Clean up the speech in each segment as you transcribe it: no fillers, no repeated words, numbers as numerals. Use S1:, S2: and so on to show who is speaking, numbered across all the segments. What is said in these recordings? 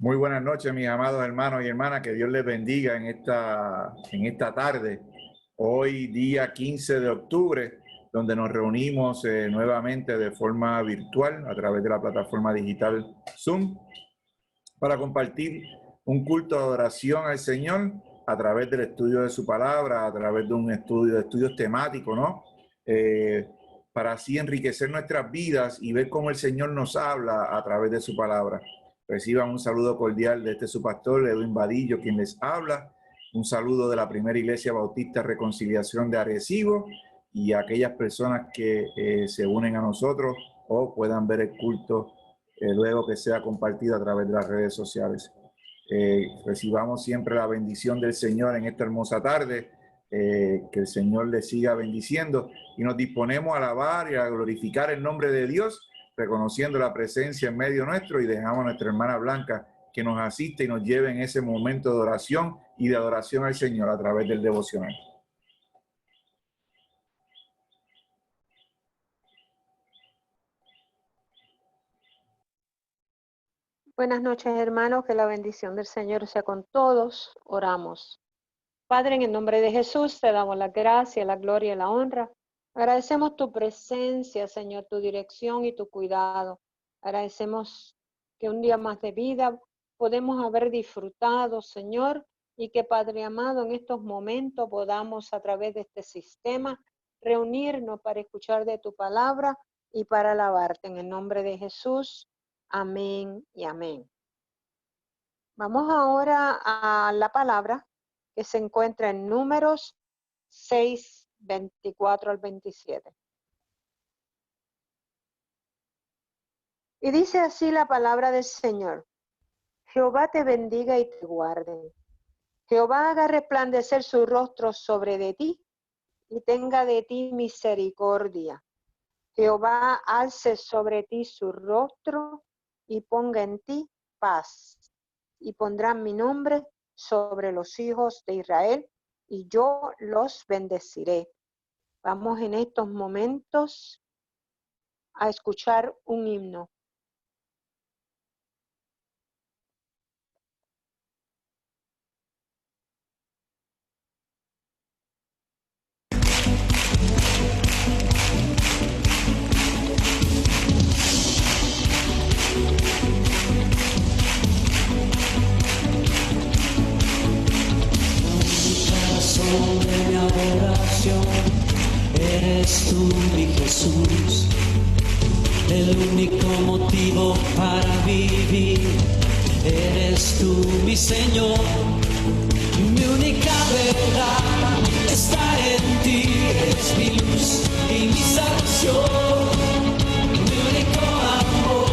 S1: Muy buenas noches, mis amados hermanos y hermanas. Que Dios les bendiga en esta tarde. Hoy, día 15 de octubre, donde nos reunimos nuevamente de forma virtual a través de la plataforma digital Zoom para compartir un culto de adoración al Señor a través del estudio de su palabra, a través de un estudio de estudios temáticos, ¿no? Para así enriquecer nuestras vidas y ver cómo el Señor nos habla a través de su palabra. Reciban un saludo cordial de su pastor, Edwin Vadillo, quien les habla. Un saludo de la Primera Iglesia Bautista Reconciliación de Arecibo y a aquellas personas que se unen a nosotros o puedan ver el culto luego que sea compartido a través de las redes sociales. Recibamos siempre la bendición del Señor en esta hermosa tarde. Que el Señor les siga bendiciendo y nos disponemos a alabar y a glorificar el nombre de Dios, reconociendo la presencia en medio nuestro, y dejamos a nuestra hermana Blanca que nos asiste y nos lleve en ese momento de oración y de adoración al Señor a través del devocional.
S2: Buenas noches, hermanos, que la bendición del Señor sea con todos. Oramos. Padre, en el nombre de Jesús, te damos la gracia, la gloria y la honra. Agradecemos tu presencia, Señor, tu dirección y tu cuidado. Agradecemos que un día más de vida podemos haber disfrutado, Señor, y que, Padre amado, en estos momentos podamos, a través de este sistema, reunirnos para escuchar de tu palabra y para alabarte. En el nombre de Jesús, amén y amén. Vamos ahora a la palabra que se encuentra en Números 6, 24 al 27. Y dice así la palabra del Señor: Jehová te bendiga y te guarde. Jehová haga resplandecer su rostro sobre de ti y tenga de ti misericordia. Jehová alce sobre ti su rostro y ponga en ti paz. Y pondrán mi nombre sobre los hijos de Israel, y yo los bendeciré. Vamos en estos momentos a escuchar un himno.
S3: Sobre mi adoración, eres tú, mi Jesús, el único motivo para vivir. Eres tú, mi Señor, mi única verdad está en ti. Eres mi luz y mi salvación, mi único amor,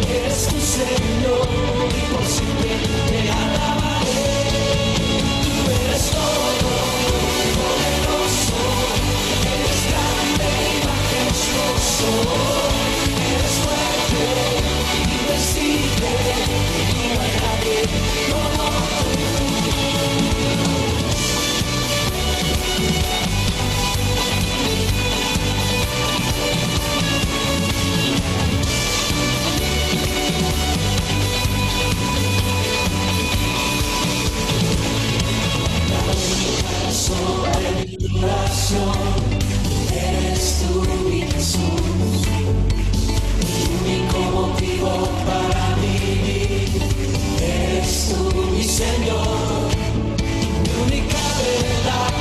S3: eres tu Señor, y por siempre te alabaré. Tú eres todo. Eres fuerte, invencible, y no hay nadie como sobre mi oración. Eres tú, mi Jesús, el único motivo para vivir. Eres tú, mi Señor, mi única verdad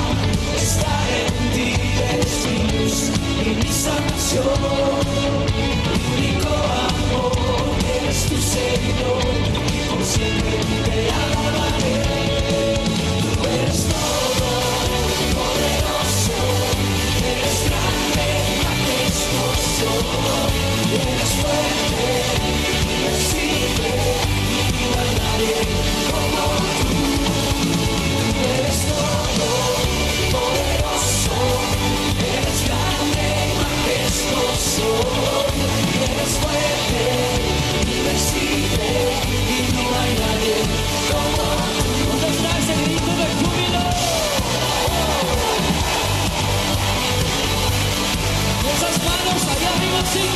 S3: está en ti. Eres mi luz y mi salvación, mi único amor, eres tu Señor, y por siempre te alabaré. Tú eres todo poderoso, eres grande, majestuoso, eres fuerte, invencible, y no hay nadie como tú. Tú eres todo poderoso, eres grande, majestuoso, eres fuerte, invencible, y no hay nadie como tú. ¿Dónde está ese grito de júbilo? Esas manos allá arriba, sí.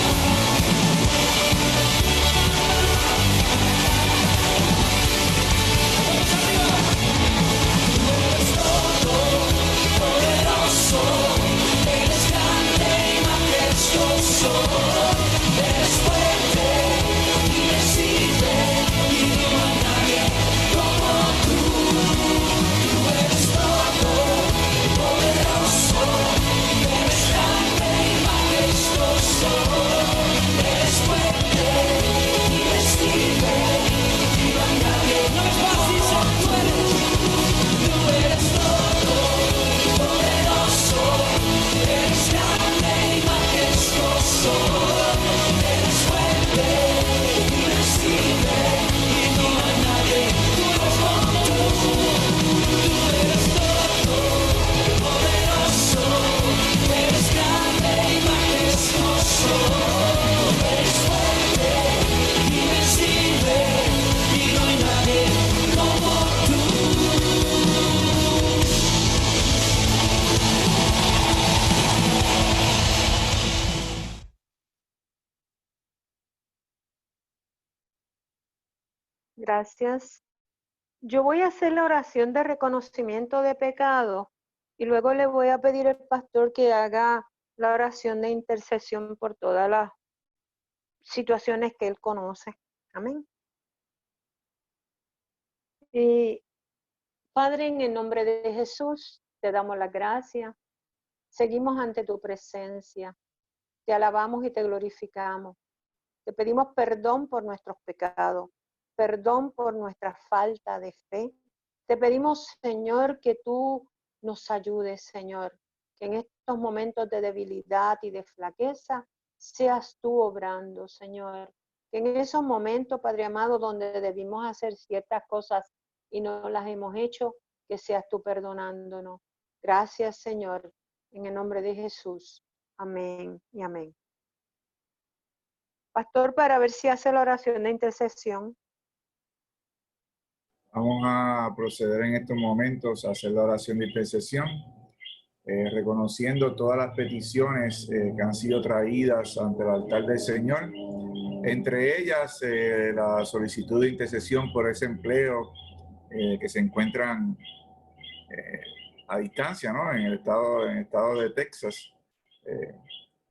S2: Gracias. Yo voy a hacer la oración de reconocimiento de pecado y luego le voy a pedir al pastor que haga la oración de intercesión por todas las situaciones que él conoce. Amén. Y Padre, en el nombre de Jesús, te damos las gracias. Seguimos ante tu presencia. Te alabamos y te glorificamos. Te pedimos perdón por nuestros pecados, perdón por nuestra falta de fe. Te pedimos, Señor, que tú nos ayudes, Señor, que en estos momentos de debilidad y de flaqueza seas tú obrando, Señor. Que en esos momentos, Padre amado, donde debimos hacer ciertas cosas y no las hemos hecho, que seas tú perdonándonos. Gracias, Señor, en el nombre de Jesús. Amén y amén. Pastor, para ver si hace la oración de intercesión.
S1: Vamos a proceder en estos momentos a hacer la oración de intercesión, reconociendo todas las peticiones que han sido traídas ante el altar del Señor. Entre ellas, la solicitud de intercesión por ese empleo que se encuentran a distancia, ¿no? En el estado de Texas,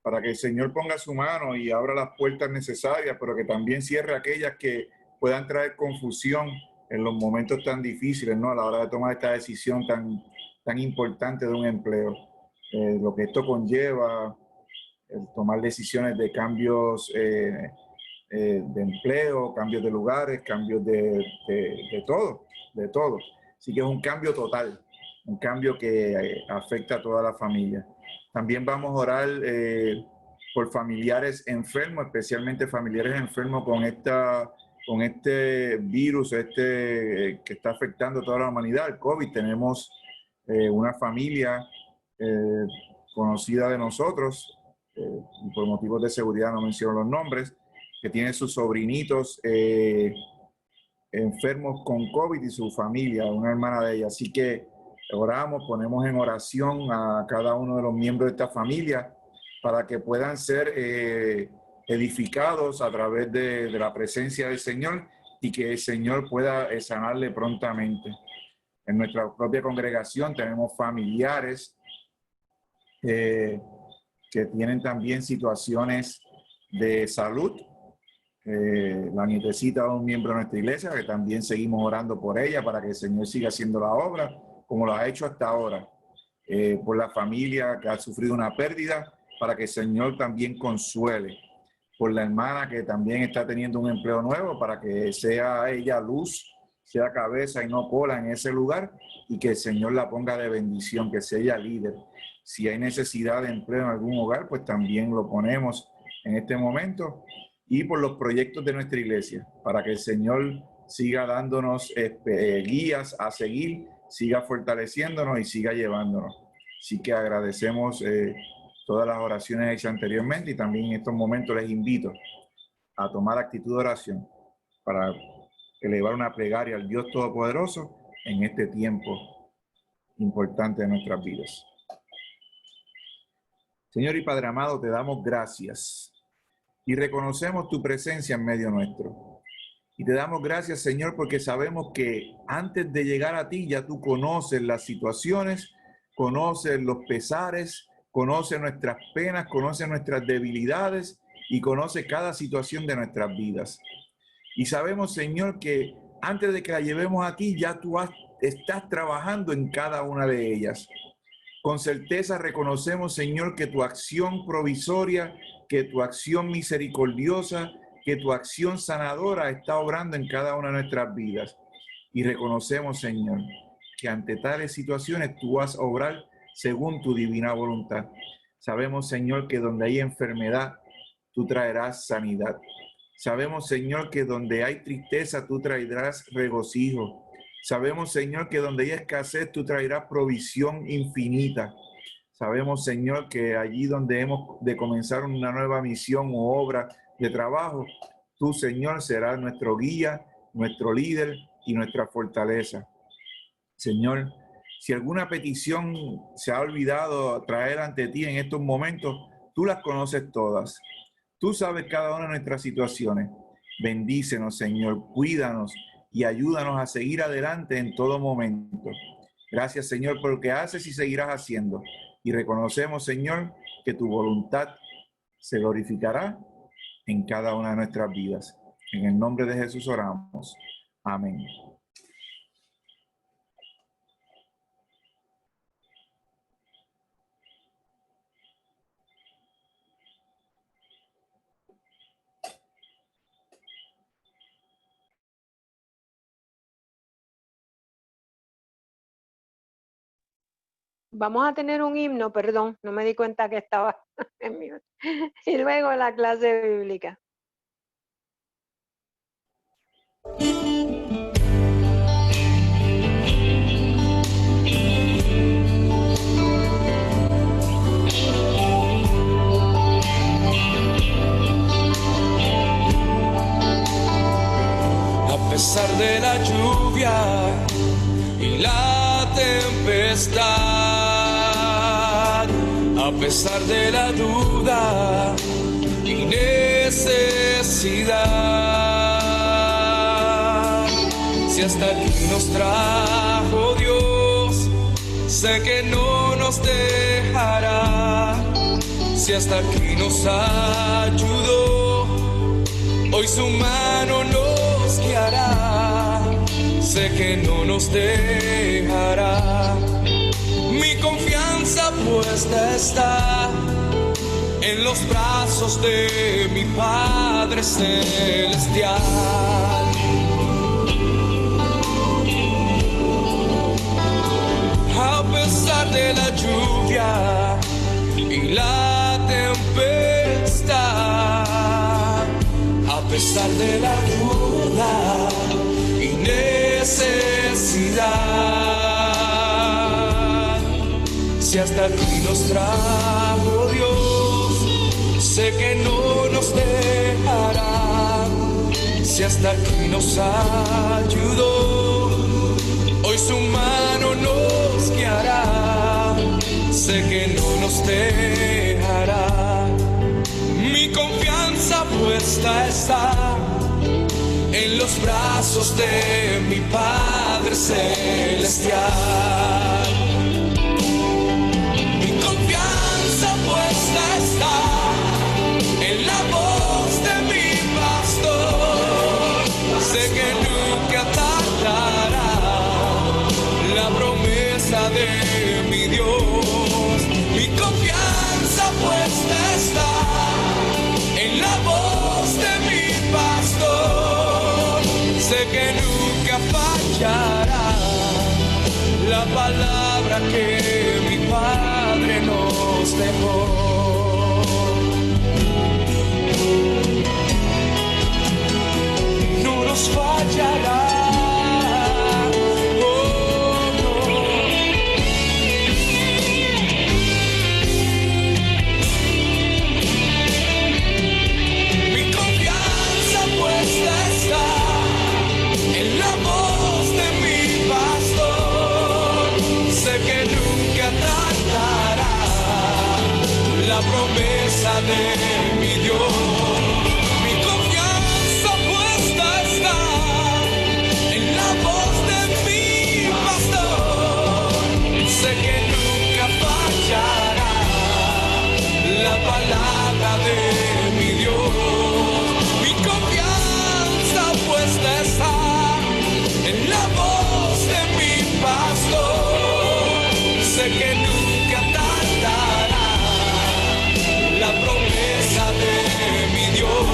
S1: para que el Señor ponga su mano y abra las puertas necesarias, pero que también cierre aquellas que puedan traer confusión en los momentos tan difíciles, ¿no? A la hora de tomar esta decisión tan importante de un empleo. Lo que esto conlleva, el tomar decisiones de cambios de empleo, cambios de lugares, cambios de todo. Así que es un cambio total, un cambio que afecta a toda la familia. También vamos a orar por familiares enfermos, especialmente familiares enfermos con este virus que está afectando a toda la humanidad, el COVID. Tenemos una familia conocida de nosotros, y por motivos de seguridad no menciono los nombres, que tiene sus sobrinitos enfermos con COVID y su familia, una hermana de ella. Así que oramos, ponemos en oración a cada uno de los miembros de esta familia para que puedan ser edificados a través de la presencia del Señor y que el Señor pueda sanarle prontamente. En nuestra propia congregación tenemos familiares que tienen también situaciones de salud. La nietecita de un miembro de nuestra iglesia, que también seguimos orando por ella para que el Señor siga haciendo la obra como lo ha hecho hasta ahora. Por la familia que ha sufrido una pérdida, para que el Señor también consuele. Por la hermana que también está teniendo un empleo nuevo, para que sea ella luz, sea cabeza y no cola en ese lugar, y que el Señor la ponga de bendición, que sea ella líder. Si hay necesidad de empleo en algún hogar, pues también lo ponemos en este momento. Y por los proyectos de nuestra iglesia, para que el Señor siga dándonos guías a seguir, siga fortaleciéndonos y siga llevándonos. Así que agradecemos todas las oraciones hechas anteriormente, y también en estos momentos les invito a tomar actitud de oración para elevar una plegaria al Dios Todopoderoso en este tiempo importante de nuestras vidas. Señor y Padre amado, te damos gracias y reconocemos tu presencia en medio nuestro. Y te damos gracias, Señor, porque sabemos que antes de llegar a ti ya tú conoces las situaciones, conoces los pesares, conoces nuestras penas, conoces nuestras debilidades y conoces cada situación de nuestras vidas. Y sabemos, Señor, que antes de que la llevemos a ti ya tú estás trabajando en cada una de ellas. Con certeza reconocemos, Señor, que tu acción provisoria, que tu acción misericordiosa, que tu acción sanadora está obrando en cada una de nuestras vidas. Y reconocemos, Señor, que ante tales situaciones tú vas a obrar según tu divina voluntad. Sabemos, Señor, que donde hay enfermedad, tú traerás sanidad. Sabemos, Señor, que donde hay tristeza, tú traerás regocijo. Sabemos, Señor, que donde hay escasez, tú traerás provisión infinita. Sabemos, Señor, que allí donde hemos de comenzar una nueva misión o obra de trabajo, tú, Señor, serás nuestro guía, nuestro líder y nuestra fortaleza. Señor, si alguna petición se ha olvidado traer ante ti en estos momentos, tú las conoces todas. Tú sabes cada una de nuestras situaciones. Bendícenos, Señor, cuídanos y ayúdanos a seguir adelante en todo momento. Gracias, Señor, por lo que haces y seguirás haciendo. Y reconocemos, Señor, que tu voluntad se glorificará en cada una de nuestras vidas. En el nombre de Jesús oramos. Amén.
S2: Vamos a tener un himno, perdón, no me di cuenta que estaba en mute. Y luego la clase bíblica.
S3: A pesar de la lluvia y la tempestad, a pesar de la duda y necesidad, si hasta aquí nos trajo Dios, sé que no nos dejará. Si hasta aquí nos ayudó, hoy su mano nos guiará. Sé que no nos dejará. Mi confianza puesta está en los brazos de mi Padre Celestial. A pesar de la lluvia y la tempestad, a pesar de la duda y necesidad, si hasta aquí nos trajo Dios, sé que no nos dejará. Si hasta aquí nos ayudó, hoy su mano nos guiará. Sé que no nos dejará. Mi confianza puesta está en los brazos de mi Padre Celestial. Mi confianza puesta está en la voz de mi pastor. Sé que nunca tardará la promesa de mi Dios. Mi confianza puesta está en la voz de mi pastor. Sé que nunca fallará la palabra que mi Padre nos dejó. No nos fallará. La promesa de mi Dios. Mi confianza puesta está en la voz de mi pastor. Sé que nunca fallará la palabra de mi Dios. Mi confianza puesta está en la voz de mi pastor. Sé que nunca tardará la promesa de mi Dios.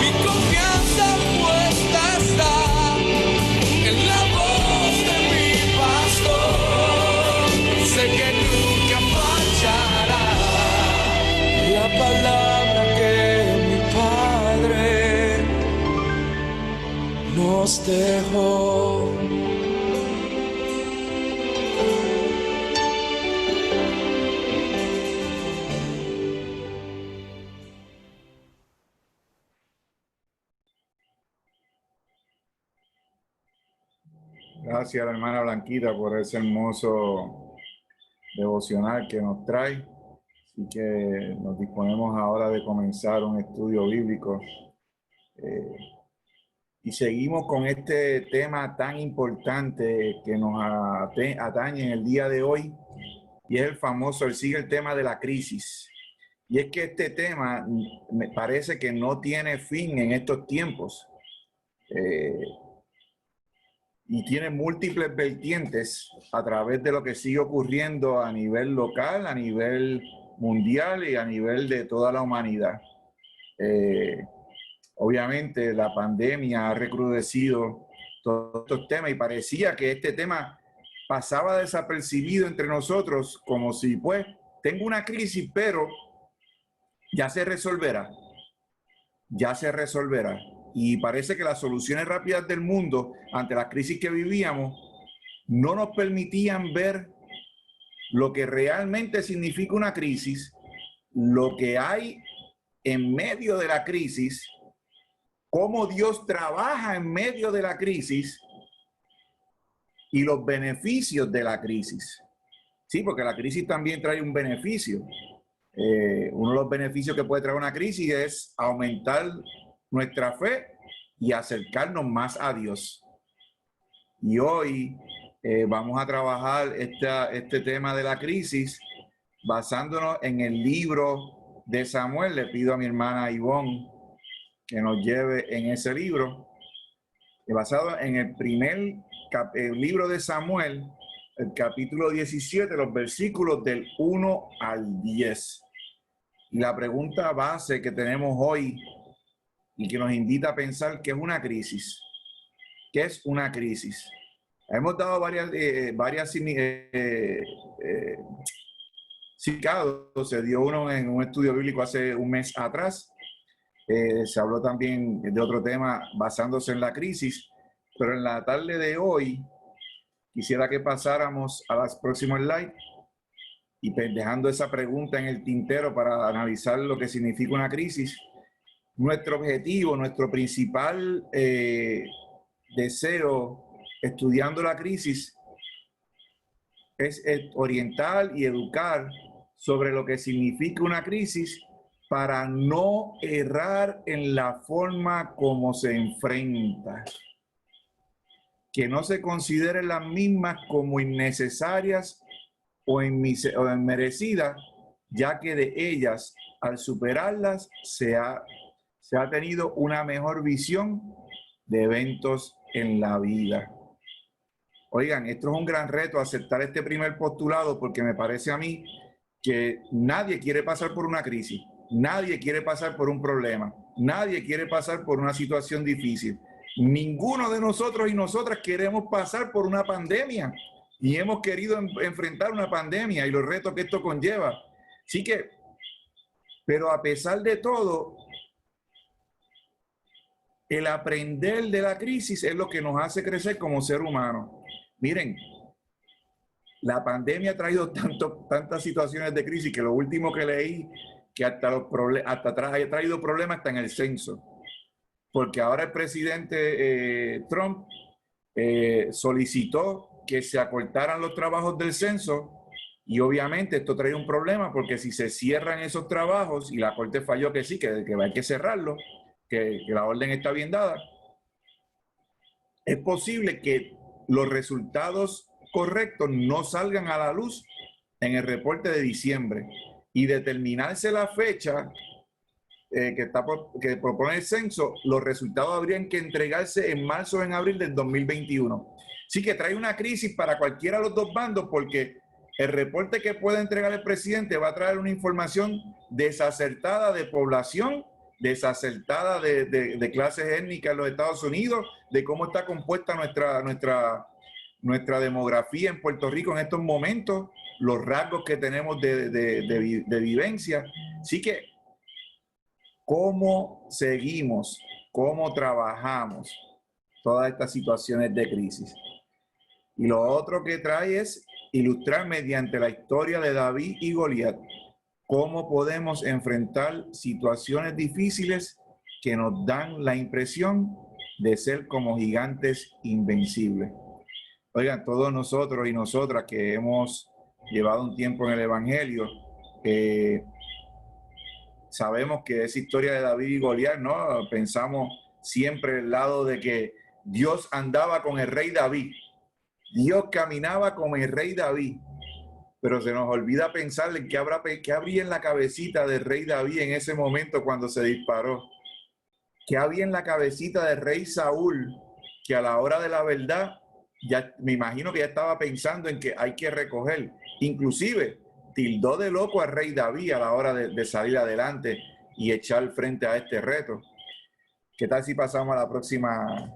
S3: Mi confianza puesta está en la voz de mi pastor. Sé que nunca fallará la palabra que mi Padre nos dejó.
S1: Gracias a la hermana Blanquita por ese hermoso devocional que nos trae. Así que nos disponemos ahora de comenzar un estudio bíblico Y seguimos con este tema tan importante que nos atañe en el día de hoy, y es el famoso, sigue el tema de la crisis. Y es que este tema me parece que no tiene fin en estos tiempos. Y tiene múltiples vertientes a través de lo que sigue ocurriendo a nivel local, a nivel mundial y a nivel de toda la humanidad. Obviamente la pandemia ha recrudecido todos estos temas y parecía que este tema pasaba desapercibido entre nosotros, como si pues tengo una crisis, pero ya se resolverá, ya se resolverá. Y parece que las soluciones rápidas del mundo ante las crisis que vivíamos no nos permitían ver lo que realmente significa una crisis, lo que hay en medio de la crisis, cómo Dios trabaja en medio de la crisis y los beneficios de la crisis. Sí, porque la crisis también trae un beneficio. Uno de los beneficios que puede traer una crisis es aumentar nuestra fe y acercarnos más a Dios. Y hoy vamos a trabajar este tema de la crisis basándonos en el libro de Samuel. Le pido a mi hermana Ivonne que nos lleve en ese libro, basado en el primer libro de Samuel, el capítulo 17, los versículos del 1 al 10. Y la pregunta base que tenemos hoy y que nos invita a pensar, ¿qué es una crisis? ¿Qué es una crisis? Hemos dado varias significados. Se dio uno en un estudio bíblico hace un mes atrás. Se habló también de otro tema basándose en la crisis. Pero en la tarde de hoy, quisiera que pasáramos a las próximas slides y dejando esa pregunta en el tintero para analizar lo que significa una crisis. Nuestro objetivo, nuestro principal deseo estudiando la crisis es orientar y educar sobre lo que significa una crisis para no errar en la forma como se enfrenta. Que no se consideren las mismas como innecesarias o inmerecidas, ya que de ellas, al superarlas, se ha tenido una mejor visión de eventos en la vida. Oigan, esto es un gran reto, aceptar este primer postulado, porque me parece a mí que nadie quiere pasar por una crisis, nadie quiere pasar por un problema, nadie quiere pasar por una situación difícil. Ninguno de nosotros y nosotras queremos pasar por una pandemia y hemos querido enfrentar una pandemia y los retos que esto conlleva. Así que, pero a pesar de todo, el aprender de la crisis es lo que nos hace crecer como ser humano. Miren, la pandemia ha traído tantas situaciones de crisis que lo último que leí, que hasta atrás ha traído problemas hasta en el censo. Porque ahora el presidente Trump solicitó que se acortaran los trabajos del censo y obviamente esto trae un problema porque si se cierran esos trabajos y la Corte falló que sí, que hay que cerrarlo, que la orden está bien dada, es posible que los resultados correctos no salgan a la luz en el reporte de diciembre y determinarse la fecha que propone el censo, los resultados habrían que entregarse en marzo o en abril del 2021. Así que trae una crisis para cualquiera de los dos bandos porque el reporte que puede entregar el presidente va a traer una información desacertada de población, desacertada de clases étnicas en los Estados Unidos, de cómo está compuesta nuestra demografía en Puerto Rico en estos momentos, los rasgos que tenemos de vivencia. Así que, ¿cómo seguimos? ¿Cómo trabajamos todas estas situaciones de crisis? Y lo otro que trae es ilustrar mediante la historia de David y Goliat cómo podemos enfrentar situaciones difíciles que nos dan la impresión de ser como gigantes invencibles. Oigan, todos nosotros y nosotras que hemos llevado un tiempo en el Evangelio, sabemos que esa historia de David y Goliat, ¿no? Pensamos, siempre el lado de que Dios andaba con el rey David. Dios caminaba con el rey David. Pero se nos olvida pensar en qué habría en la cabecita del rey David en ese momento cuando se disparó. ¿Qué había en la cabecita del rey Saúl? Que a la hora de la verdad, ya me imagino que ya estaba pensando en que hay que recoger. Inclusive, tildó de loco al rey David a la hora de salir adelante y echar frente a este reto. ¿Qué tal si pasamos a la próxima?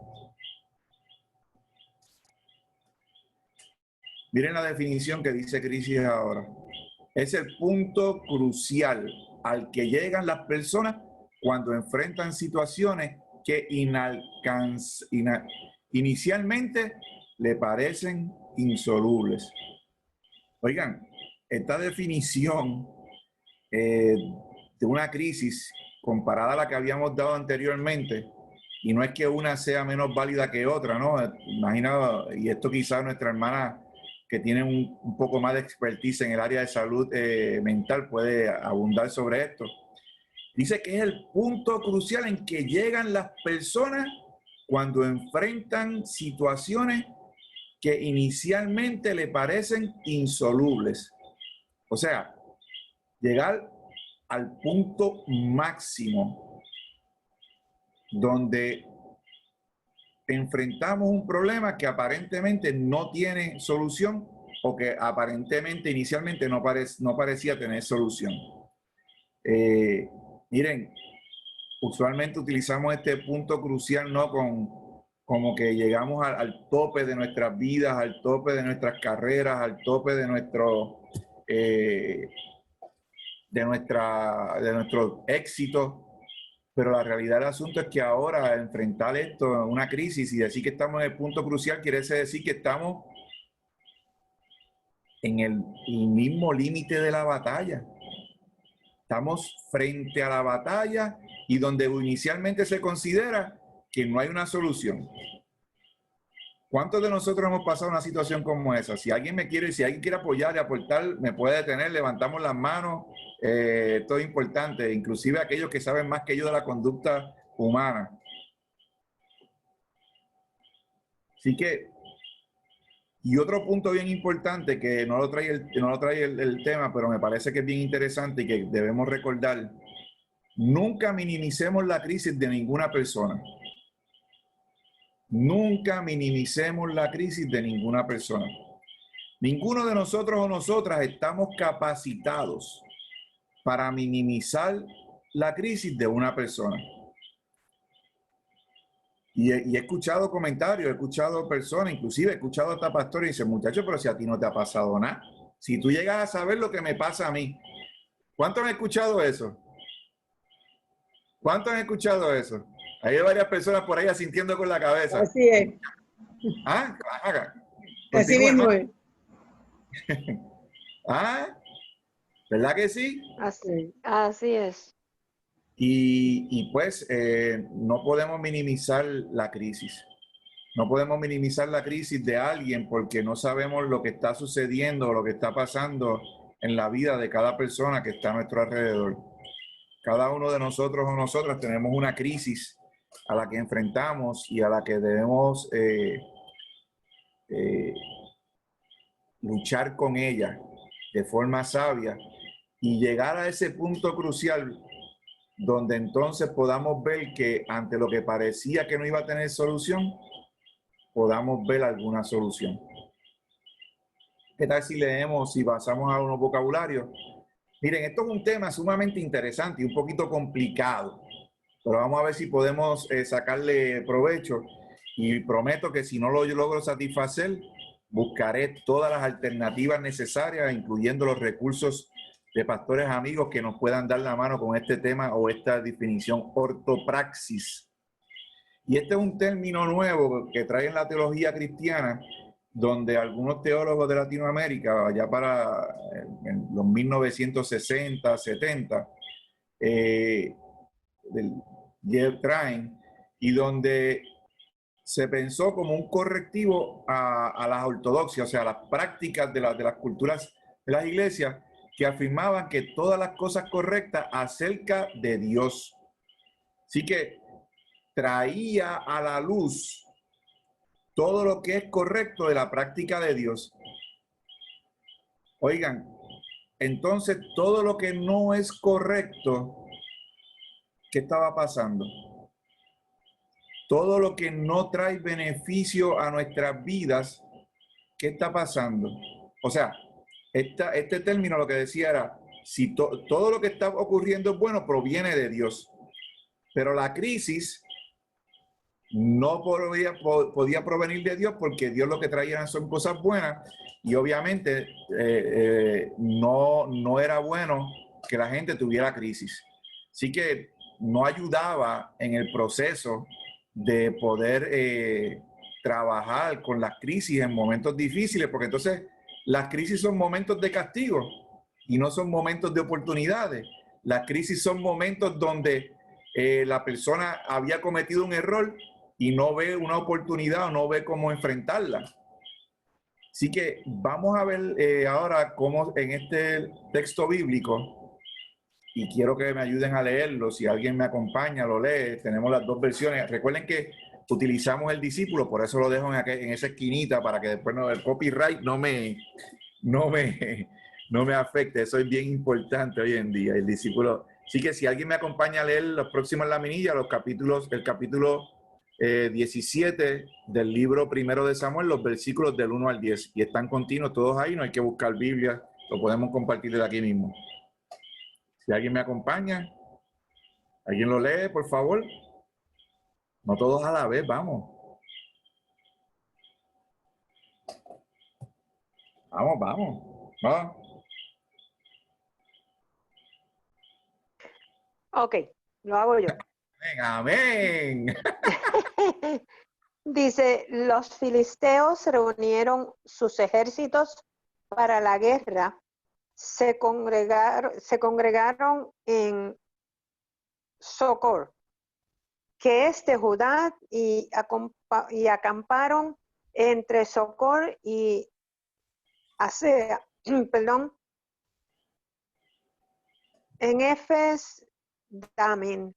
S1: Miren la definición que dice Crisis ahora. Es el punto crucial al que llegan las personas cuando enfrentan situaciones que inicialmente le parecen insolubles. Oigan, esta definición de una crisis comparada a la que habíamos dado anteriormente, y no es que una sea menos válida que otra, ¿no? Imagina, y esto quizás nuestra hermana que tiene un poco más de expertise en el área de salud mental puede abundar sobre esto. Dice que es el punto crucial en que llegan las personas cuando enfrentan situaciones que inicialmente le parecen insolubles. O sea, llegar al punto máximo donde enfrentamos un problema que aparentemente no tiene solución o que aparentemente inicialmente no parecía tener solución. Miren, usualmente utilizamos este punto crucial, ¿no? Como que llegamos al tope de nuestras vidas, al tope de nuestras carreras, al tope de nuestro éxito. Pero la realidad del asunto es que ahora enfrentar esto, una crisis, y decir que estamos en el punto crucial, quiere decir que estamos en el mismo límite de la batalla. Estamos frente a la batalla y donde inicialmente se considera que no hay una solución. ¿Cuántos de nosotros hemos pasado una situación como esa? Si alguien quiere apoyar y aportar, me puede detener, levantamos las manos. Esto es importante, inclusive aquellos que saben más que yo de la conducta humana. Así que, y otro punto bien importante que no lo trae el tema, pero me parece que es bien interesante y que debemos recordar: nunca minimicemos la crisis de ninguna persona. Nunca minimicemos la crisis de ninguna persona. Ninguno de nosotros o nosotras estamos capacitados para minimizar la crisis de una persona. Y he escuchado comentarios, he escuchado personas, inclusive he escuchado hasta pastores y dicen: muchachos, pero si a ti no te ha pasado nada. Si tú llegas a saber lo que me pasa a mí. ¿Cuántos han escuchado eso? ¿Cuántos han escuchado eso? Hay varias personas por ahí asintiendo con la cabeza.
S4: Así es.
S1: ¿Ah?
S4: Así mismo es.
S1: ¿Ah? ¿Verdad que sí?
S2: Así es.
S1: Y pues no podemos minimizar la crisis. No podemos minimizar la crisis de alguien porque no sabemos lo que está sucediendo o lo que está pasando en la vida de cada persona que está a nuestro alrededor. Cada uno de nosotros o nosotras tenemos una crisis a la que enfrentamos y a la que debemos luchar con ella de forma sabia y llegar a ese punto crucial donde entonces podamos ver que ante lo que parecía que no iba a tener solución, podamos ver alguna solución. ¿Qué tal si leemos, si pasamos a unos vocabularios? Miren, esto es un tema sumamente interesante y un poquito complicado, pero vamos a ver si podemos sacarle provecho, y prometo que si no lo logro satisfacer, buscaré todas las alternativas necesarias, incluyendo los recursos de pastores amigos que nos puedan dar la mano con este tema o esta definición: ortopraxis. Y este es un término nuevo que trae en la teología cristiana, donde algunos teólogos de Latinoamérica, allá para los 1960, 70, traen, y donde se pensó como un correctivo a las ortodoxias, o sea, a las prácticas de las culturas de las iglesias, que afirmaban que todas las cosas correctas acerca de Dios. Así que traía a la luz todo lo que es correcto de la práctica de Dios. Oigan, entonces todo lo que no es correcto, ¿qué estaba pasando? Todo lo que no trae beneficio a nuestras vidas, ¿qué está pasando? O sea, este término lo que decía era, si todo lo que está ocurriendo es bueno, proviene de Dios. Pero la crisis no podía provenir de Dios porque Dios lo que traía son cosas buenas y obviamente no era bueno que la gente tuviera crisis. Así que no ayudaba en el proceso de poder trabajar con las crisis en momentos difíciles, porque entonces las crisis son momentos de castigo y no son momentos de oportunidades. Las crisis son momentos donde la persona había cometido un error y no ve una oportunidad o no ve cómo enfrentarla. Así que vamos a ver ahora cómo en este texto bíblico, y quiero que me ayuden a leerlo, si alguien me acompaña, lo lee, tenemos las dos versiones. Recuerden que utilizamos el discípulo, por eso lo dejo en esa esquinita para que después el copyright no me afecte. Eso es bien importante hoy en día, el discípulo. Así que si alguien me acompaña a leer los próximos laminillas, el capítulo 17 del libro primero de Samuel, los versículos del 1 al 10, y están continuos todos ahí, no hay que buscar Biblia, lo podemos compartir de aquí mismo. Si alguien me acompaña, alguien lo lee, por favor. No todos a la vez, vamos. Vamos.
S2: Ok, lo hago yo.
S1: Amén.
S2: Dice, los filisteos reunieron sus ejércitos para la guerra, se congregaron en Socor, que es de Judá, y acamparon entre Socor y Asea, perdón, en Efes Damin.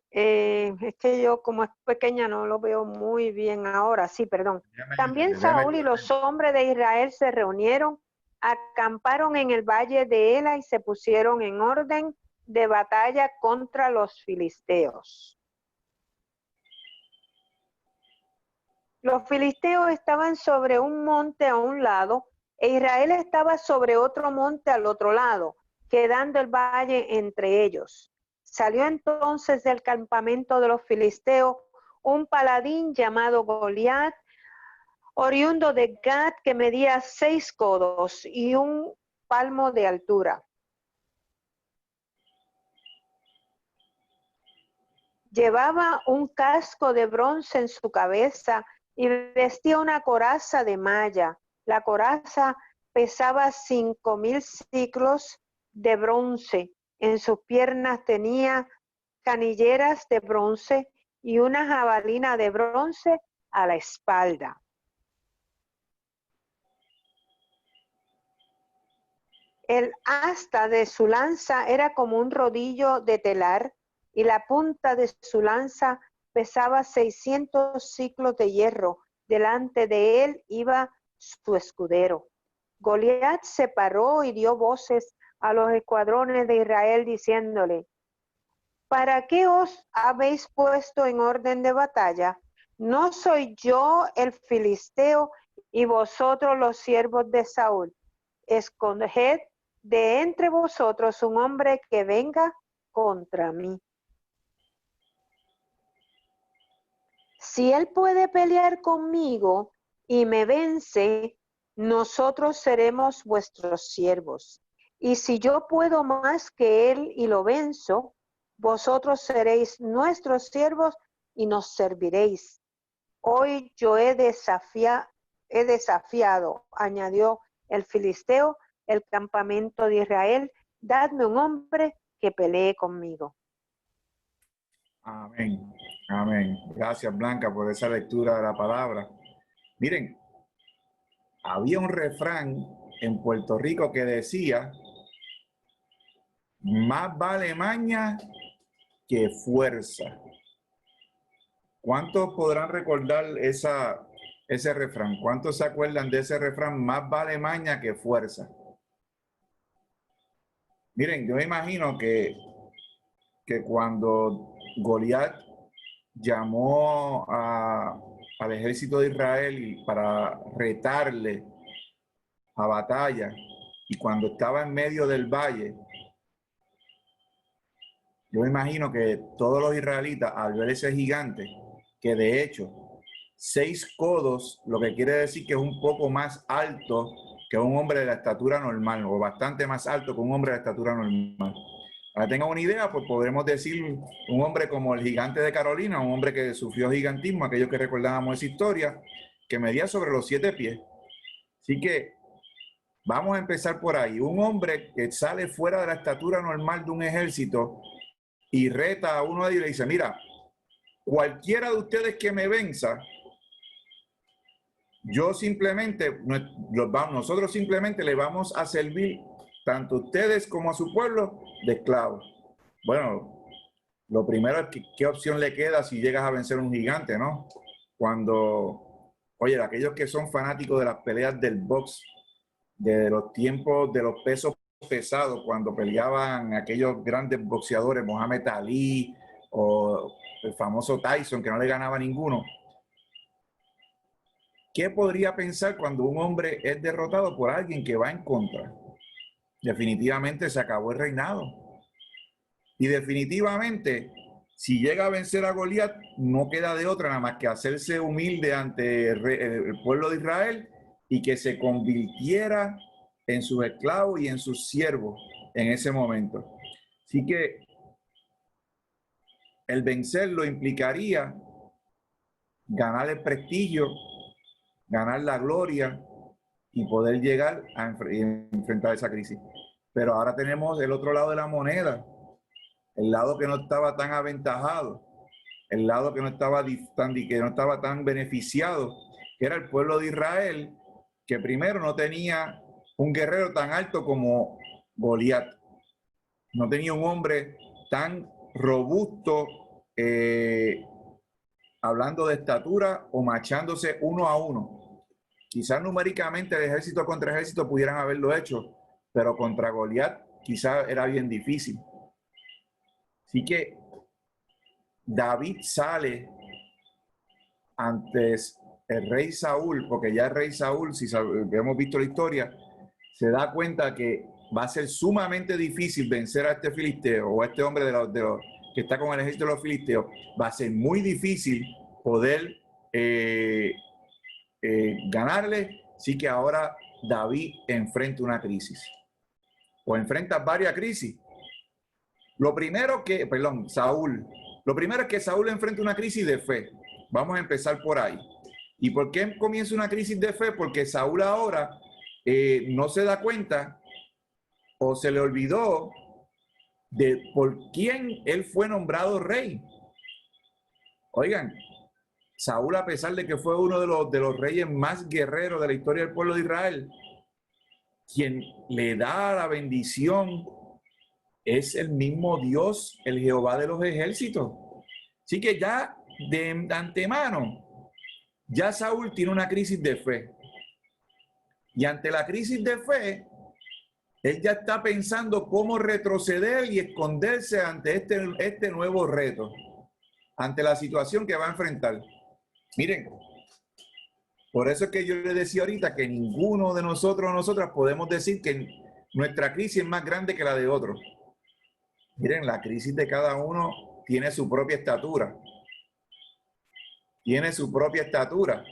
S2: Es que yo como es pequeña no lo veo muy bien ahora, sí, perdón. También Saúl y los hombres de Israel se reunieron, acamparon en el valle de Ela y se pusieron en orden de batalla contra los filisteos. Los filisteos estaban sobre un monte a un lado e Israel estaba sobre otro monte al otro lado, quedando el valle entre ellos. Salió entonces del campamento de los filisteos un paladín llamado Goliat, oriundo de Gat, que medía 6 codos y 1 palmo de altura. Llevaba un casco de bronce en su cabeza y vestía una coraza de malla. La coraza pesaba 5,000 siclos de bronce. En sus piernas tenía canilleras de bronce y una jabalina de bronce a la espalda. El asta de su lanza era como un rodillo de telar y la punta de su lanza pesaba 600 siclos de hierro. Delante de él iba su escudero. Goliat se paró y dio voces a los escuadrones de Israel diciéndole: ¿para qué os habéis puesto en orden de batalla? ¿No soy yo el filisteo y vosotros los siervos de Saúl? Escoged de entre vosotros un hombre que venga contra mí. Si él puede pelear conmigo y me vence, nosotros seremos vuestros siervos. Y si yo puedo más que él y lo venzo, vosotros seréis nuestros siervos y nos serviréis. Hoy yo he desafiado, añadió el filisteo, el campamento de Israel. Dadme un hombre que pelee conmigo.
S1: Amén. Amén. Gracias, Blanca, por esa lectura de la palabra. Miren, había un refrán en Puerto Rico que decía: más vale maña que fuerza. ¿Cuántos podrán recordar ese refrán? ¿Cuántos se acuerdan de ese refrán? Más vale maña que fuerza. Miren, yo me imagino que cuando Goliat llamó al ejército de Israel para retarle a batalla, y cuando estaba en medio del valle, yo me imagino que todos los israelitas, al ver ese gigante, que de hecho 6 codos, lo que quiere decir que es un poco más alto que un hombre de la estatura normal, o bastante más alto que un hombre de la estatura normal. Para que tengan una idea, pues podremos decir un hombre como el gigante de Carolina, un hombre que sufrió gigantismo, aquellos que recordábamos esa historia, que medía sobre los 7 pies. Así que vamos a empezar por ahí. Un hombre que sale fuera de la estatura normal de un ejército y reta a uno de ellos y le dice, mira, cualquiera de ustedes que me venza, yo simplemente, nosotros simplemente le vamos a servir tanto a ustedes como a su pueblo de esclavos. Bueno, lo primero es que, ¿qué opción le queda si llegas a vencer a un gigante, no? Cuando, oye, aquellos que son fanáticos de las peleas del box, de los tiempos de los pesos pesados, cuando peleaban aquellos grandes boxeadores, Mohamed Ali o el famoso Tyson, que no le ganaba a ninguno. ¿Qué podría pensar cuando un hombre es derrotado por alguien que va en contra? Definitivamente se acabó el reinado. Y definitivamente, si llega a vencer a Goliat, no queda de otra nada más que hacerse humilde ante el pueblo de Israel y que se convirtiera en sus esclavos y en sus siervos en ese momento. Así que el vencerlo implicaría ganar el prestigio, ganar la gloria y poder llegar a enfrentar esa crisis. Pero ahora tenemos el otro lado de la moneda, el lado que no estaba tan aventajado, el lado que no estaba tan beneficiado, que era el pueblo de Israel, que primero no tenía un guerrero tan alto como Goliat, no tenía un hombre tan robusto, hablando de estatura o machándose uno a uno. Quizás numéricamente el ejército contra ejército pudieran haberlo hecho, pero contra Goliat quizás era bien difícil. Así que David sale antes el rey Saúl, porque ya el rey Saúl, si hemos visto la historia, se da cuenta que va a ser sumamente difícil vencer a este filisteo o a este hombre que está con el ejército de los filisteos. Va a ser muy difícil poder ganarle. Así que ahora David enfrenta una crisis o enfrenta varias crisis. Saúl. Lo primero es que Saúl enfrenta una crisis de fe. Vamos a empezar por ahí. ¿Y por qué comienza una crisis de fe? Porque Saúl ahora no se da cuenta o se le olvidó de por quién él fue nombrado rey. Oigan, Saúl, a pesar de que fue uno de los reyes más guerreros de la historia del pueblo de Israel, quien le da la bendición es el mismo Dios, el Jehová de los ejércitos. Así que ya de antemano, ya Saúl tiene una crisis de fe. Y ante la crisis de fe, él ya está pensando cómo retroceder y esconderse ante este nuevo reto, ante la situación que va a enfrentar. Miren, por eso es que yo le decía ahorita que ninguno de nosotros o nosotras podemos decir que nuestra crisis es más grande que la de otros. Miren, la crisis de cada uno tiene su propia estatura. Tiene su propia estatura.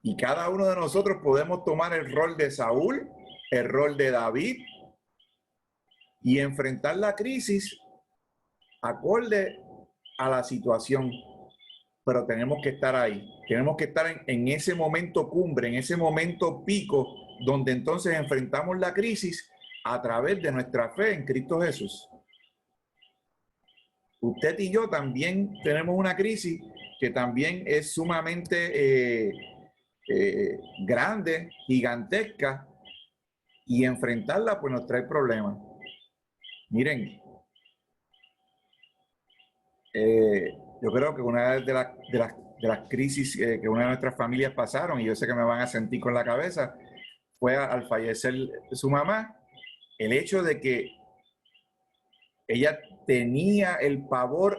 S1: Y cada uno de nosotros podemos tomar el rol de Saúl, el rol de David, y enfrentar la crisis acorde a la situación. Pero tenemos que estar ahí. Tenemos que estar en ese momento cumbre, en ese momento pico, donde entonces enfrentamos la crisis a través de nuestra fe en Cristo Jesús. Usted y yo también tenemos una crisis que también es sumamente grande, gigantesca, y enfrentarla pues nos trae problemas. Miren, yo creo que una de las crisis que una de nuestras familias pasaron, y yo sé que me van a sentir con la cabeza, fue al fallecer su mamá, el hecho de que ella tenía el pavor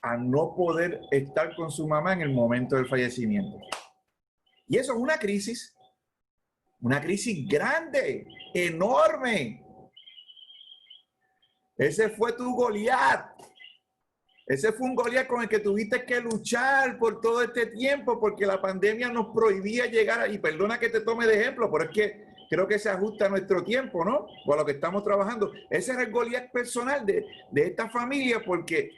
S1: a no poder estar con su mamá en el momento del fallecimiento. Y eso es una crisis grande, enorme. Ese fue tu Goliat. Ese fue un Goliat con el que tuviste que luchar por todo este tiempo, porque la pandemia nos prohibía llegar, y perdona que te tome de ejemplo, pero es que creo que se ajusta a nuestro tiempo, ¿no? O a lo que estamos trabajando. Ese era el Goliat personal de esta familia, porque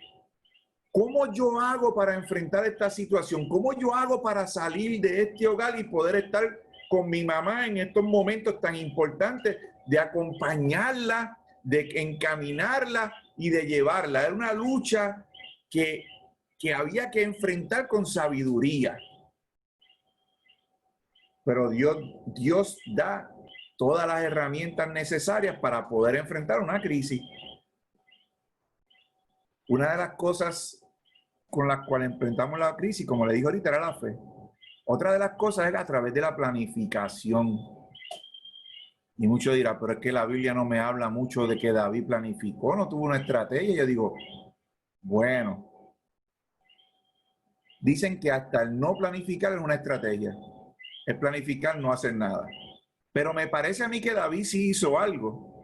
S1: ¿cómo yo hago para enfrentar esta situación? ¿Cómo yo hago para salir de este hogar y poder estar con mi mamá en estos momentos tan importantes, de acompañarla, de encaminarla y de llevarla? Era una lucha que había que enfrentar con sabiduría. Pero Dios da todas las herramientas necesarias para poder enfrentar una crisis. Una de las cosas con las cuales enfrentamos la crisis, como le dije ahorita, era la fe. Otra de las cosas es a través de la planificación. Y muchos dirán, pero es que la Biblia no me habla mucho de que David planificó, no tuvo una estrategia. Y yo digo, bueno, dicen que hasta el no planificar es una estrategia. El planificar no hacer nada. Pero me parece a mí que David sí hizo algo.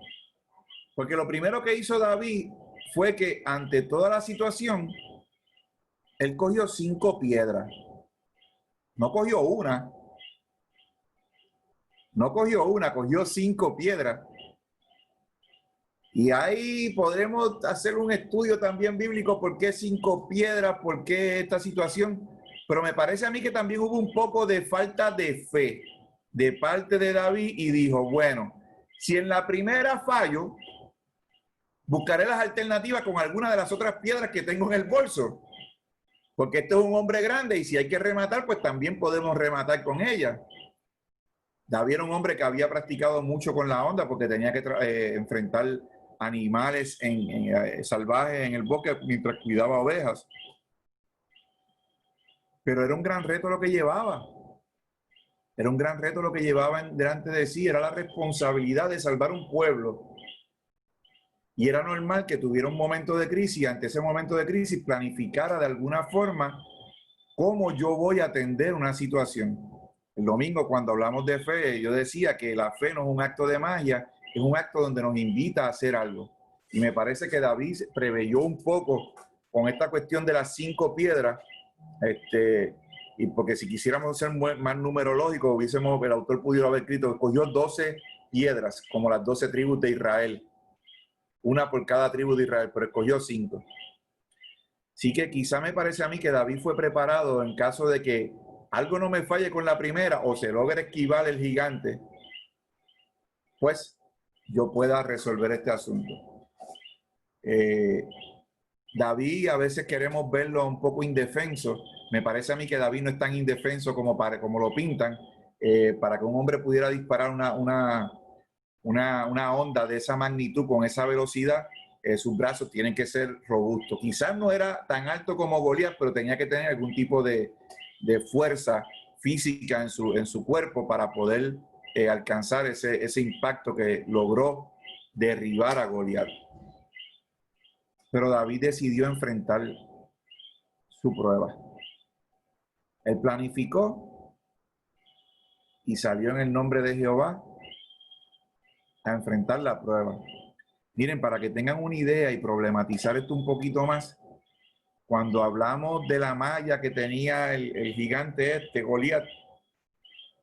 S1: Porque lo primero que hizo David fue que ante toda la situación, él cogió 5 piedras. No cogió una. No cogió una, cogió 5 piedras. Y ahí podremos hacer un estudio también bíblico, por qué 5 piedras, por qué esta situación. Pero me parece a mí que también hubo un poco de falta de fe de parte de David, y dijo, bueno, si en la primera fallo, buscaré las alternativas con alguna de las otras piedras que tengo en el bolso. Porque este es un hombre grande y si hay que rematar, pues también podemos rematar con ella. David era un hombre que había practicado mucho con la onda porque tenía que enfrentar animales salvajes en el bosque mientras cuidaba ovejas. Pero era un gran reto lo que llevaba. Era un gran reto lo que llevaba delante de sí. Era la responsabilidad de salvar un pueblo. Y era normal que tuviera un momento de crisis. Ante ese momento de crisis, planificara de alguna forma cómo yo voy a atender una situación. El domingo, cuando hablamos de fe, yo decía que la fe no es un acto de magia, es un acto donde nos invita a hacer algo. Y me parece que David preveyó un poco con esta cuestión de las 5 piedras, y porque si quisiéramos ser más numerológicos, el autor pudiera haber escrito, cogió 12 piedras, como las 12 tribus de Israel. Una por cada tribu de Israel, pero escogió 5. Así que quizá me parece a mí que David fue preparado en caso de que algo no me falle con la primera o se logre esquivar el gigante, pues yo pueda resolver este asunto. David a veces queremos verlo un poco indefenso. Me parece a mí que David no es tan indefenso como lo pintan, para que un hombre pudiera disparar una onda de esa magnitud con esa velocidad. Sus brazos tienen que ser robustos. Quizás no era tan alto como Goliat, pero tenía que tener algún tipo de fuerza física en su cuerpo para poder alcanzar ese impacto que logró derribar a Goliat. Pero David decidió enfrentar su prueba. Él planificó y salió en el nombre de Jehová a enfrentar la prueba. Miren, para que tengan una idea y problematizar esto un poquito más, cuando hablamos de la malla que tenía el gigante Goliat,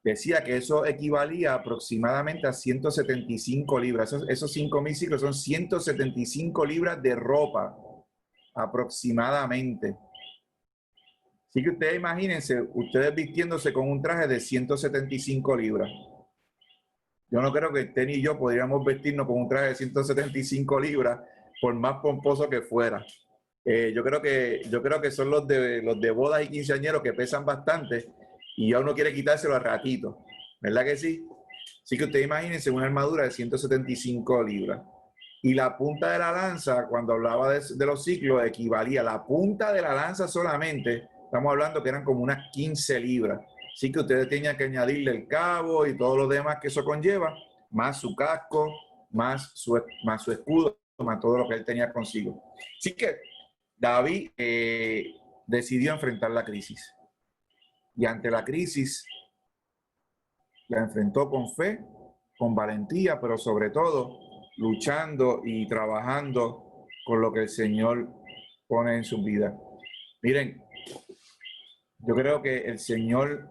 S1: decía que eso equivalía aproximadamente a 175 libras. Esos 5,000 ciclos son 175 libras de ropa, aproximadamente. Así que ustedes imagínense, ustedes vistiéndose con un traje de 175 libras. Yo no creo que usted ni yo podríamos vestirnos con un traje de 175 libras, por más pomposo que fuera. Yo creo que son los de bodas y quinceañeros que pesan bastante y ya uno quiere quitárselo a ratito, ¿verdad que sí? Así que ustedes imagínense una armadura de 175 libras. Y la punta de la lanza, cuando hablaba de los ciclos, equivalía a la punta de la lanza solamente, estamos hablando que eran como unas 15 libras. Así que ustedes tenían que añadirle el cabo y todo lo demás que eso conlleva, más su casco, más su escudo, más todo lo que él tenía consigo. Así que David decidió enfrentar la crisis. Y ante la crisis, la enfrentó con fe, con valentía, pero sobre todo luchando y trabajando con lo que el Señor pone en su vida. Miren, yo creo que el Señor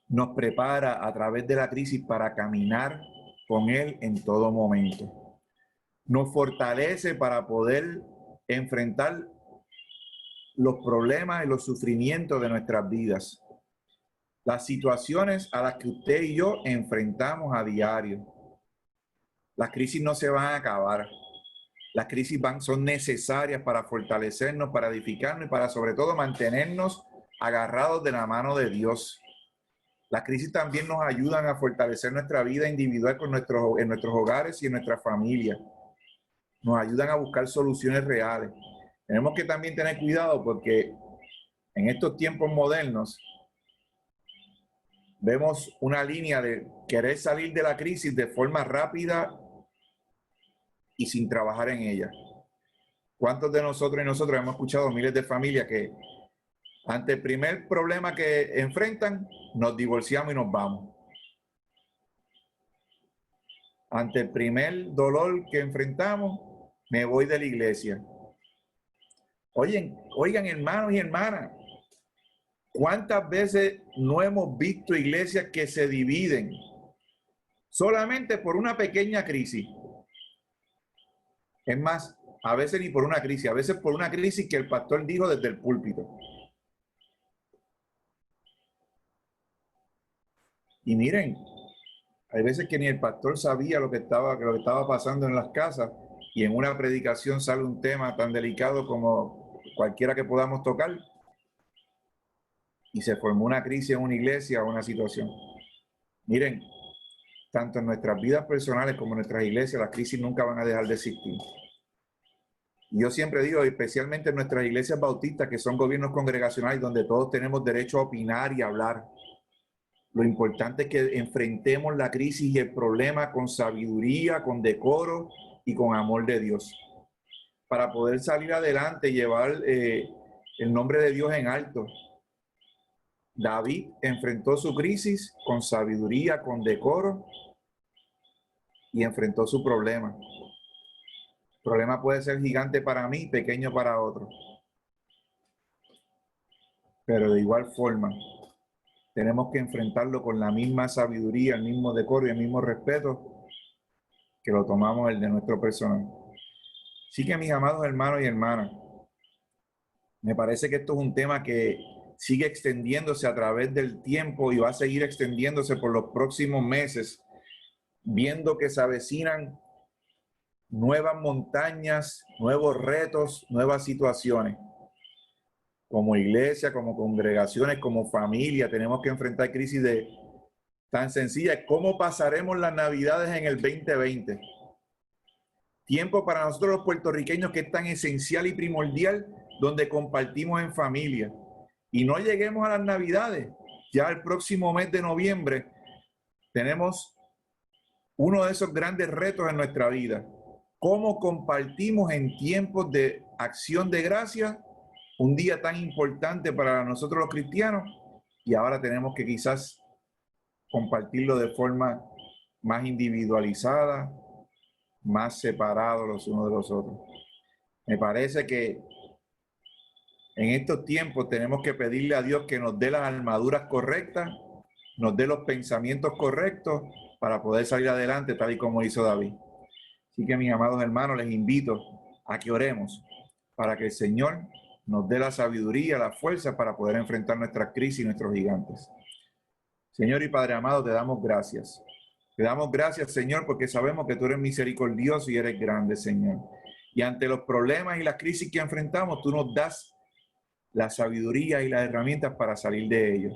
S1: nos prepara a través de la crisis para caminar con Él en todo momento. Nos fortalece para poder enfrentar los problemas y los sufrimientos de nuestras vidas. Las situaciones a las que usted y yo enfrentamos a diario. Las crisis no se van a acabar. Las crisis son necesarias para fortalecernos, para edificarnos y para sobre todo mantenernos agarrados de la mano de Dios. Las crisis también nos ayudan a fortalecer nuestra vida individual en nuestros hogares y en nuestra familia. Nos ayudan a buscar soluciones reales. Tenemos que también tener cuidado porque en estos tiempos modernos vemos una línea de querer salir de la crisis de forma rápida y sin trabajar en ella. ¿Cuántos de nosotros y nosotros hemos escuchado miles de familias que ante el primer problema que enfrentan, nos divorciamos y nos vamos? Ante el primer dolor que enfrentamos, me voy de la iglesia. Oigan, hermanos y hermanas, ¿cuántas veces no hemos visto iglesias que se dividen solamente por una pequeña crisis? Es más, a veces ni por una crisis, a veces por una crisis que el pastor dijo desde el púlpito. Y miren, hay veces que ni el pastor sabía lo que estaba pasando en las casas y en una predicación sale un tema tan delicado como cualquiera que podamos tocar y se formó una crisis en una iglesia o una situación. Miren, tanto en nuestras vidas personales como en nuestras iglesias, las crisis nunca van a dejar de existir. Y yo siempre digo, especialmente en nuestras iglesias bautistas, que son gobiernos congregacionales donde todos tenemos derecho a opinar y hablar, lo importante es que enfrentemos la crisis y el problema con sabiduría, con decoro y con amor de Dios, para poder salir adelante y llevar el nombre de Dios en alto. David enfrentó su crisis con sabiduría, con decoro y enfrentó su problema. El problema puede ser gigante para mí, pequeño para otro. Pero de igual forma, tenemos que enfrentarlo con la misma sabiduría, el mismo decoro y el mismo respeto que lo tomamos el de nuestro personal. Así que, mis amados hermanos y hermanas, me parece que esto es un tema que sigue extendiéndose a través del tiempo y va a seguir extendiéndose por los próximos meses, viendo que se avecinan nuevas montañas, nuevos retos, nuevas situaciones. Como iglesia, como congregaciones, como familia, tenemos que enfrentar crisis tan sencillas. ¿Cómo pasaremos las Navidades en el 2020? Tiempo para nosotros los puertorriqueños que es tan esencial y primordial, donde compartimos en familia. Y no lleguemos a las Navidades. Ya el próximo mes de noviembre tenemos uno de esos grandes retos en nuestra vida. ¿Cómo compartimos en tiempos de acción de gracias un día tan importante para nosotros los cristianos? Y ahora tenemos que quizás compartirlo de forma más individualizada, más separados los unos de los otros. Me parece que en estos tiempos tenemos que pedirle a Dios que nos dé las armaduras correctas, nos dé los pensamientos correctos para poder salir adelante tal y como hizo David. Así que, mis amados hermanos, les invito a que oremos para que el Señor nos dé la sabiduría, la fuerza para poder enfrentar nuestras crisis y nuestros gigantes. Señor y Padre amado, te damos gracias. Te damos gracias, Señor, porque sabemos que tú eres misericordioso y eres grande, Señor. Y ante los problemas y las crisis que enfrentamos, tú nos das la sabiduría y las herramientas para salir de ellos.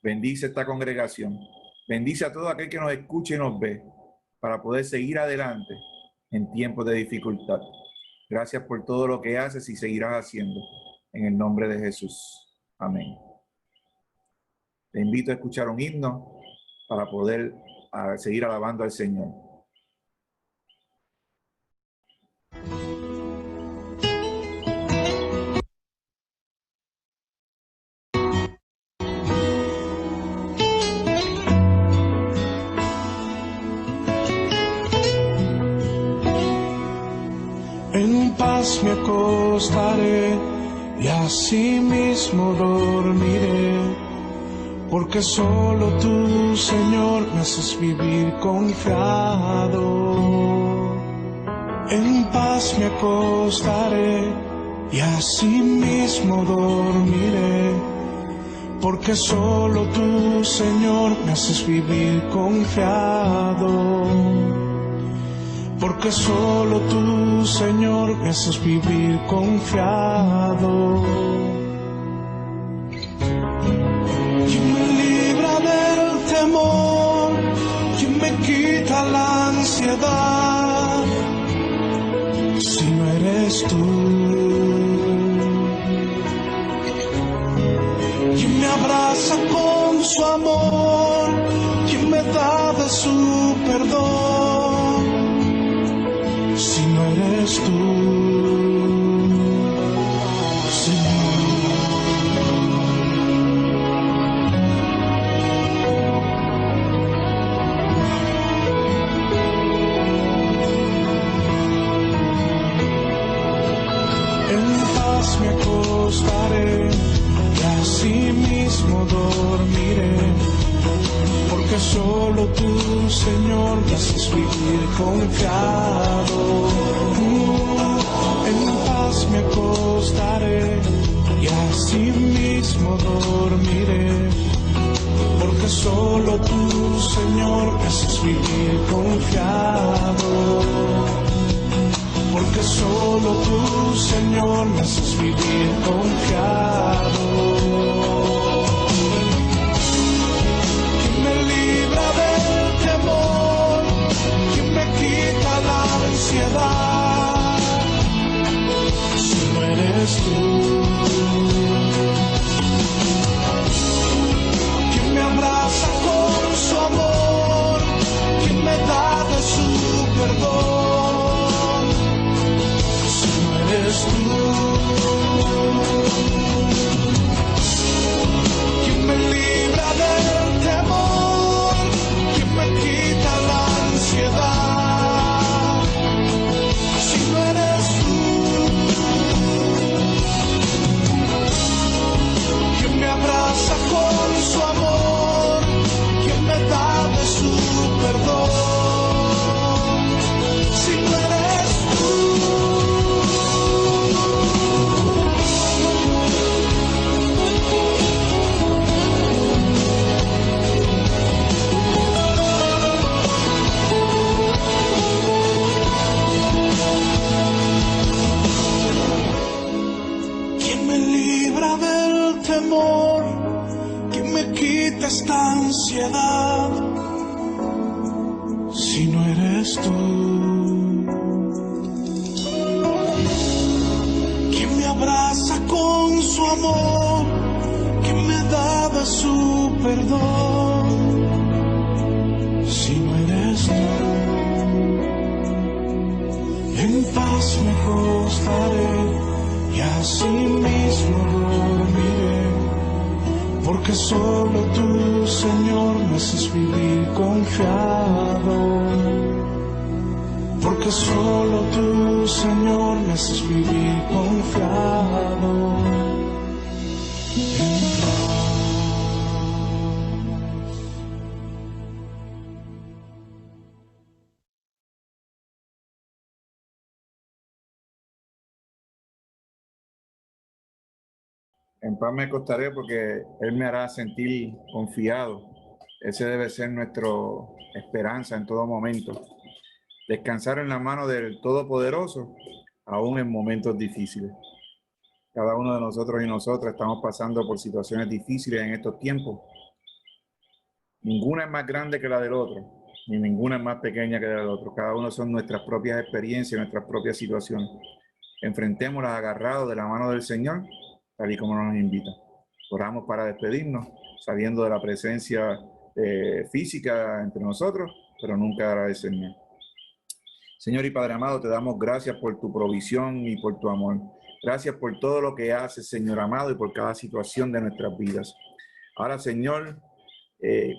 S1: Bendice esta congregación. Bendice a todo aquel que nos escuche y nos ve para poder seguir adelante en tiempos de dificultad. Gracias por todo lo que haces y seguirás haciendo. En el nombre de Jesús. Amén. Te invito a escuchar un himno para poder seguir alabando al Señor.
S3: En paz me acostaré y asimismo dormiré, porque solo tú, Señor, me haces vivir confiado. En paz me acostaré y asimismo dormiré, porque solo tú, Señor, me haces vivir confiado. Porque solo tú, Señor, me haces vivir confiado. ¿Quién me libra del temor? ¿Quién me quita la ansiedad? Si no eres tú. ¿Quién me abraza con su amor? ¿Quién me da de su perdón? Si no eres tú, Señor. En paz me acostaré y asimismo dormiré, porque solo tú, Señor, me haces vivir confiado. En paz me acostaré y asimismo dormiré, porque solo tú, Señor, me haces vivir confiado. Porque solo tú, Señor, me haces vivir confiado. Me libra del temor, quien me quita la ansiedad, si no eres tú. Quien me abraza con su amor, quien me da de su perdón, si no eres tú. Quien me libra del temor, quien me quita la ansiedad, si no eres tú. Quien me abraza con su amor, quien me da de su perdón, si no eres tú. Que me quita esta ansiedad, si no eres tú. Quien me abraza con su amor, quien me da de su perdón, si no eres tú. En paz me acostaré y así mismo dormiré, porque solo tú, Señor, me haces vivir confiado. Porque solo tú, Señor, me haces vivir confiado.
S1: En paz me acostaré porque Él me hará sentir confiado. Ese debe ser nuestra esperanza en todo momento. Descansar en la mano del Todopoderoso, aún en momentos difíciles. Cada uno de nosotros y nosotras estamos pasando por situaciones difíciles en estos tiempos. Ninguna es más grande que la del otro, ni ninguna es más pequeña que la del otro. Cada uno son nuestras propias experiencias, nuestras propias situaciones. Enfrentémoslas agarrados de la mano del Señor, tal y como nos invita. Oramos para despedirnos, sabiendo de la presencia física entre nosotros, pero nunca agradecernos. Señor y Padre amado, te damos gracias por tu provisión y por tu amor. Gracias por todo lo que haces, Señor amado, y por cada situación de nuestras vidas. Ahora, Señor,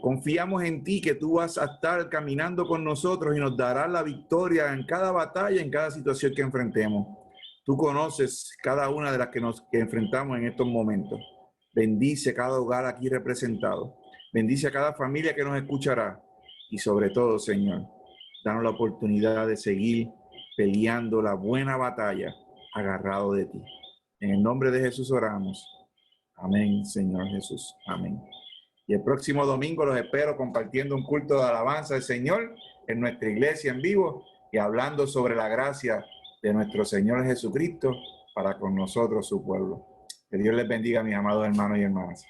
S1: confiamos en ti, que tú vas a estar caminando con nosotros y nos darás la victoria en cada batalla, en cada situación que enfrentemos. Tú conoces cada una de las que enfrentamos en estos momentos. Bendice cada hogar aquí representado. Bendice a cada familia que nos escuchará. Y sobre todo, Señor, danos la oportunidad de seguir peleando la buena batalla agarrado de ti. En el nombre de Jesús oramos. Amén, Señor Jesús. Amén. Y el próximo domingo los espero compartiendo un culto de alabanza al Señor en nuestra iglesia en vivo y hablando sobre la gracia de nuestro Señor Jesucristo para con nosotros, su pueblo. Que Dios les bendiga, mis amados hermanos y hermanas.